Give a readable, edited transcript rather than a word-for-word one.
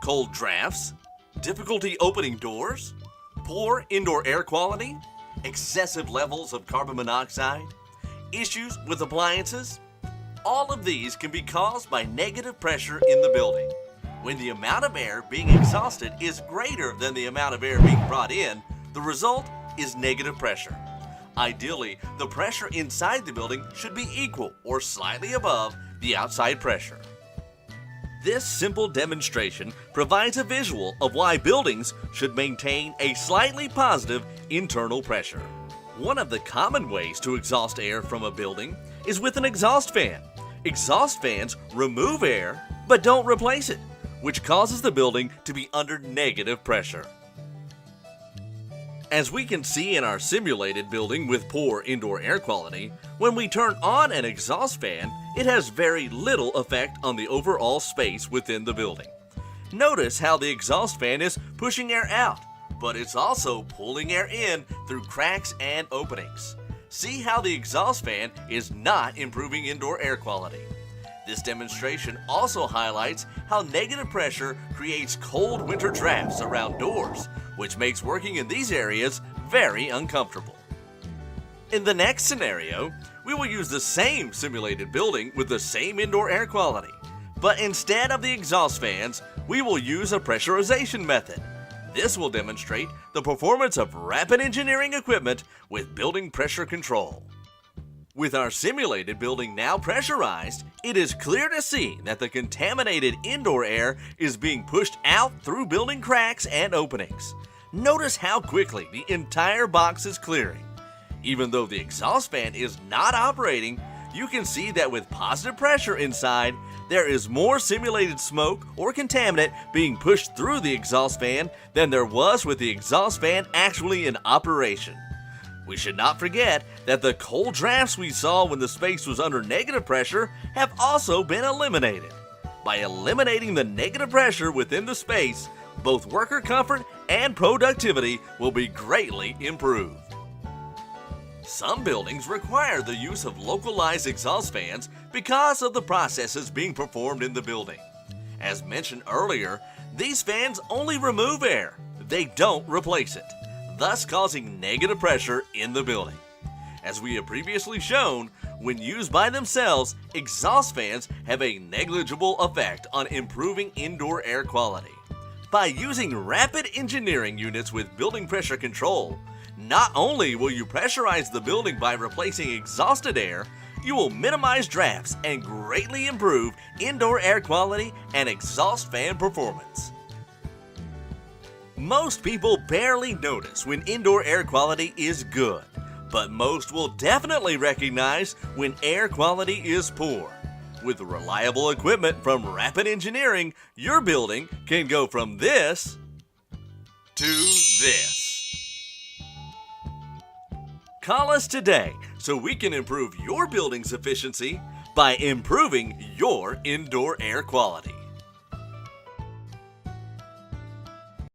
cold drafts, difficulty opening doors, poor indoor air quality, excessive levels of carbon monoxide, issues with appliances. All of these can be caused by negative pressure in the building. When the amount of air being exhausted is greater than the amount of air being brought in, the result is negative pressure. Ideally, the pressure inside the building should be equal or slightly above the outside pressure. This simple demonstration provides a visual of why buildings should maintain a slightly positive internal pressure. One of the common ways to exhaust air from a building is with an exhaust fan. Exhaust fans remove air but don't replace it, which causes the building to be under negative pressure. As we can see in our simulated building with poor indoor air quality, when we turn on an exhaust fan, it has very little effect on the overall space within the building. Notice how the exhaust fan is pushing air out, but it's also pulling air in through cracks and openings. See how the exhaust fan is not improving indoor air quality. This demonstration also highlights how negative pressure creates cold winter drafts around doors, which makes working in these areas very uncomfortable. In the next scenario, we will use the same simulated building with the same indoor air quality, but instead of the exhaust fans, we will use a pressurization method. This will demonstrate the performance of rapid engineering equipment with building pressure control. With our simulated building now pressurized, it is clear to see that the contaminated indoor air is being pushed out through building cracks and openings. Notice how quickly the entire box is clearing. Even though the exhaust fan is not operating, you can see that with positive pressure inside, there is more simulated smoke or contaminant being pushed through the exhaust fan than there was with the exhaust fan actually in operation. We should not forget that the cold drafts we saw when the space was under negative pressure have also been eliminated. By eliminating the negative pressure within the space, both worker comfort and productivity will be greatly improved. Some buildings require the use of localized exhaust fans because of the processes being performed in the building. As mentioned earlier, these fans only remove air, they don't replace it, thus causing negative pressure in the building. As we have previously shown, when used by themselves, exhaust fans have a negligible effect on improving indoor air quality. By using rapid engineering units with building pressure control, not only will you pressurize the building by replacing exhausted air, you will minimize drafts and greatly improve indoor air quality and exhaust fan performance. Most people barely notice when indoor air quality is good, but most will definitely recognize when air quality is poor. With reliable equipment from Rapid Engineering, your building can go from this to this. Call us today so we can improve your building's efficiency by improving your indoor air quality.